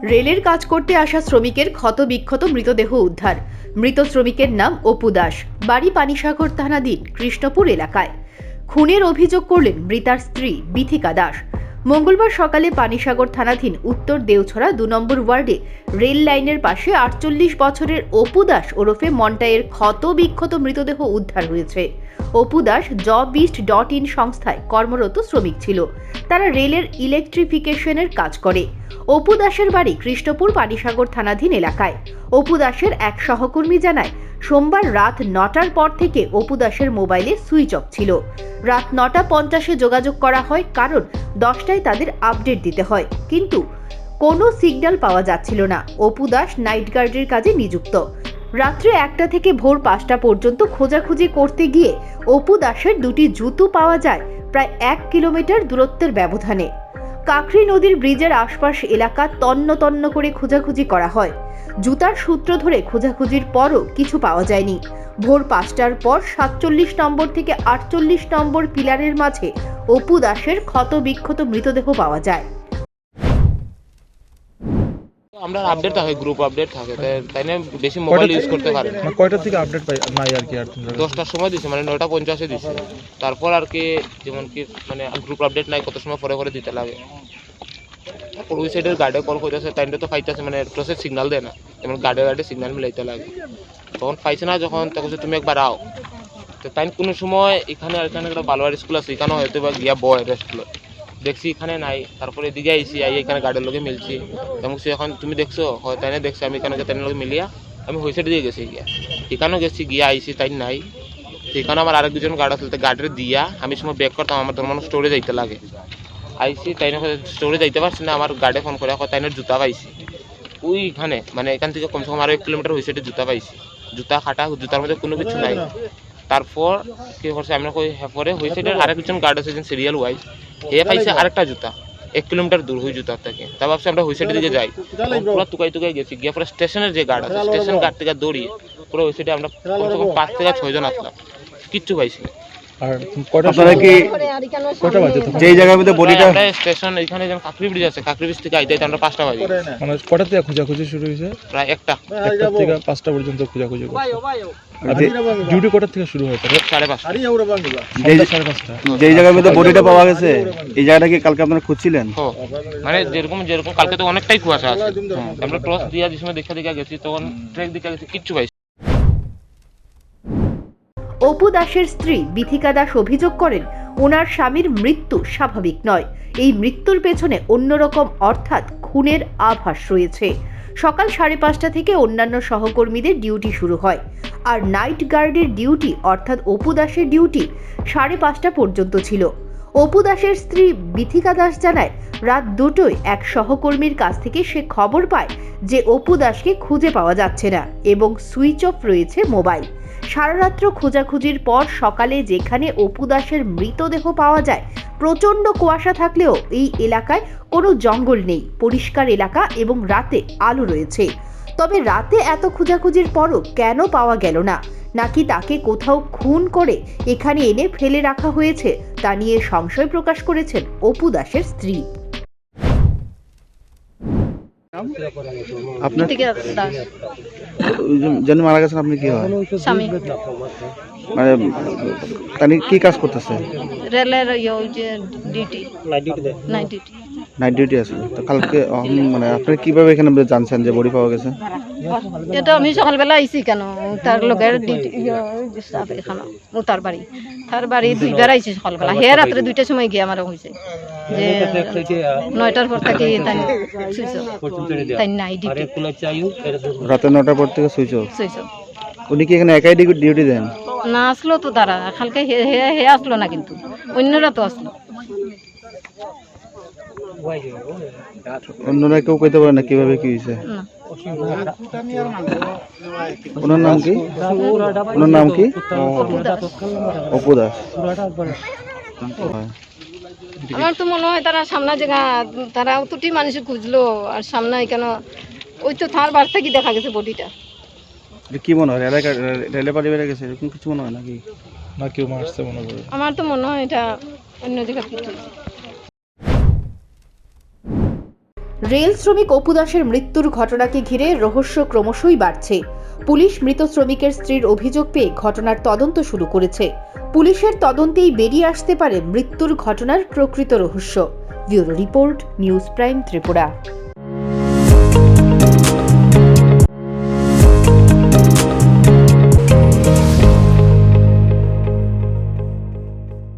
রেলের কাজ করতে আসা শ্রমিকের ক্ষতবিক্ষত মৃতদেহ উদ্ধার। মৃত শ্রমিকের নাম অপু দাস, বাড়ি পানিসাগর থানাধীন কৃষ্ণপুর এলাকায়। খুনের অভিযোগ করলেন মৃতার স্ত্রী বিথিকা দাস। মঙ্গলবার সকালে পানিসাগর থানাধীন উত্তর দেওছড়া ২ নম্বর ওয়ার্ডে রেল লাইনের পাশে ৪৮ বছরের অপু দাস ওরফে মন্টাইয়ের ক্ষতবিক্ষত মৃতদেহ উদ্ধার হয়েছে। অপু দাস জবিস্ট.ইন সংস্থায় কর্মরত শ্রমিক ছিল। তারা রেলের ইলেকট্রিফিকেশনের কাজ করে। অপু দাসের বাড়ি কৃষ্ণপুর পানিসাগর থানাধীন এলাকায়। অপু দাসের এক সহকর্মী জানায়, সোমবার রাত ৯টার পর থেকে অপু দাসের মোবাইলে সুইচ অফ ছিল। রাত ৯টা ৫০-এ যোগাযোগ করা হয়, কারণ ১০টায় তাদের আপডেট দিতে হয়, কিন্তু কোনো সিগন্যাল পাওয়া যাচ্ছিল না। অপু দাস নাইট গার্ডের কাজে নিযুক্ত। রাত্রে ১টা থেকে ভোর ৫টা পর্যন্ত খোঁজাখুঁজি করতে গিয়ে অপু দাসের দুটি জুতো পাওয়া যায় প্রায় ১ কিলোমিটার দূরত্বের ব্যবধানে। কাকরি নদীর ব্রিজের আশপাশ এলাকা তন্ন তন্ন করে খোঁজাখুঁজি করা হয়। জুতার সূত্র ধরে খোঁজাখুঁজির পরও কিছু পাওয়া যায়নি। ভোর ৫টার পর ৪৭ নম্বর থেকে ৪৮ নম্বর পিলারের মাঝে অপু দাসের ক্ষতবিক্ষত মৃতদেহ পাওয়া যায়। আমরা আপডেট থাকে, গ্রুপ আপডেট থাকে, তাই না বেশি মোবাইল ইউজ করতে পারে না। কয়টা থেকে আপডেট পাই নাই আর কি? আর 10টার সময় দিছে, মানে 9টা 50-এ দিছে। তারপর আর কি যেমন কি মানে গ্রুপ আপডেট নাই, কত সময় পরে পরে দিতে লাগে। তারপর ওই সাইডের গার্ডে কল করতেছে, তাইনটা তো পাইতেছে, মানে প্রসেস সিগন্যাল দেয় না, যেমন গার্ডে সিগন্যাল মিলাইতে লাগে। তখন পাইছে না, যখন তখন তুমি একবার আও, তো তাই কোনো সময় এখানে আর এখানে একটা বালোয়ার স্কুল আছে, এখানেও হয়তো বা গিয়া বয় রেস্টগুলো দেখছি, এখানে নাই। তারপরে এদিকে আইসি, এখানে গার্ডের লোকে মিলছি, তেমন এখন তুমি দেখছো হয়, তাই না দেখছি আমি এখানে তাই লোকে মিলিয়া আমি ওই সাইডে দিয়ে গেছি, গিয়া এখানেও গেছি, গিয়া আইসি, তাই নাই। সেখানে আমার আরেক দুজন গার্ড আসলে গার্ডের দিয়া আমি সময় ব্যাক করতাম, আমার ধর্ম স্টোরে যাইতে লাগে। আইসি, তাই না স্টোরে যাইতে পারছি না, আমার গার্ডে ফোন করে তাই না জুতা পাইছি ওইখানে, মানে এখান থেকে কমসে কম আরো 1 কিলোমিটার ওই সাইডে জুতা পাইছি। জুতা খাটা, জুতার মধ্যে কোনো কিছু নাই। তারপর কি করছে, আমরা পরে ওই সাইডের আরেকজন গার্ড আছে সিরিয়াল ওয়াইজ, হে পাইছে আরেকটা জুতা 1 কিলোমিটার দূর ওই জুতার থেকে। তা ভাবছি আমরা ওই সাইডের দিকে যাই, পুরো তুকাই গেছি, গিয়ে পুরো স্টেশনের যে গার্ড আছে, স্টেশন গার্ড থেকে দৌড়িয়ে পুরো ওই সাইডে আমরা কমসে কম 5 থেকে 6 জন আসলাম, কিচ্ছু পাইছি না। আর আপনারা কি কয়টা বাজে তখন যেই জায়গার মধ্যে বডিটা? আমরা স্টেশন এখানে যেমন কাকরি ব্রিজ আছে, কাকরি ব্রিজ থেকে আইতে আমরা 5টা বাজে। মানে কটা থেকে খোঁজাখুঁজি শুরু হয়েছে? প্রায় 1টা থেকে 5টা পর্যন্ত খোঁজাখুঁজি করছে। ডিউটি কটা থেকে শুরু হয়? 5:30। যেই জায়গার মধ্যে বডিটা পাওয়া গেছে, এই জায়গাটা কি কালকে আপনারা খুঁজছিলেন? মানে যেরকম কালকে তো অনেকটাই কুয়াশা আছে, আমরা টস দিয়া যে সময় দেখা গেছি, তখন ট্রেক দেখা গেছি, কিচ্ছু পাইছি। অপু দাসের স্ত্রী বিথিকা দাস অভিযোগ করেন, ওনার স্বামীর মৃত্যু স্বাভাবিক নয়। এই মৃত্যুর পেছনে অন্যরকম অর্থাৎ খুনের আভাস রয়েছে। সকাল 5:30 থেকে অন্যান্য সহকর্মীদের ডিউটি শুরু হয়, আর নাইট গার্ডের ডিউটি অর্থাৎ অপু দাসের ডিউটি 5:30 পর্যন্ত ছিল। অপু দাসের স্ত্রী বিথিকা দাস জানায়, রাত 2টোয় এক সহকর্মীর কাছ থেকে সে খবর পায় যে অপু দাসকে খুঁজে পাওয়া যাচ্ছে না এবং সুইচ অফ রয়েছে মোবাইল। সারারাত্র খোঁজাখুঁজির পর সকালে যেখানে অপু দাসের মৃতদেহ পাওয়া যায়, প্রচণ্ড কুয়াশা থাকলেও এই এলাকায় কোনো জঙ্গল নেই, পরিষ্কার এলাকা এবং রাতে আলো রয়েছে। তবে রাতে এত খোঁজাখুঁজির পরও কেন পাওয়া গেল না, নাকি তাকে কোথাও খুন করে এখানে এনে ফেলে রাখা হয়েছে, তা নিয়ে সংশয় প্রকাশ করেছেন অপু দাসের স্ত্রী। আপনার যিনি মারা গেছেন আপনি কি হয়? স্বামী। মানে তিনি কি কাজ করতেছে? রেলের ডিউটি, নাইট ডিউটি আছে। তো কালকে মানে আপনি কিভাবে এখানে জানছেন যে বডি পাওয়া গেছে? এটা আমি সকালবেলা আইছি, কেন তার লোকের ডিউটি এখানে তার বাড়ি 2বার আইছি সকালবেলা। হে রাত্রে 2টার সময় গিয়ে আমার হয়েছে যে 9টার পর থেকে তাই নাই ডিউটি, রাতে 9টার পর থেকে সুইচ অফ। Switch off. উনি কি এখানে একাই ডিউটি দেন? না আসলো তো তারা কালকে, হে আসলো না, কিন্তু অন্যরা তো আসলো। অন্যরা কেউ কইতে পারে না কিভাবে কি হয়েছে? ওনার নাম কি? অপু দাস। আমার তো মনে হয় তারা সামনে জায়গা, তারা অতটি মানুষ খুঁজলো, আর সামনে কেন ওই তো থার বার থেকে দেখা গেছে বডিটা। কি মনে হয় রেলে পাড়ি বেড়ে গেছে এরকম কিছু মনে হয় নাকি? না কেউ মারছে মনে করে? আমার তো মনে হয় এটা অন্য জায়গায় কিছু। রেল শ্রমিক অপু দাসের মৃত্যুর ঘটনাকে ঘিরে রহস্য ক্রমশই বাড়ছে। পুলিশ মৃত শ্রমিকের স্ত্রীর অভিযোগ পেয়ে ঘটনার তদন্ত শুরু করেছে। পুলিশের তদন্তেই বেরিয়ে আসতে পারে মৃত্যুর ঘটনার প্রকৃত রহস্য। Bureau report, news prime Tripura.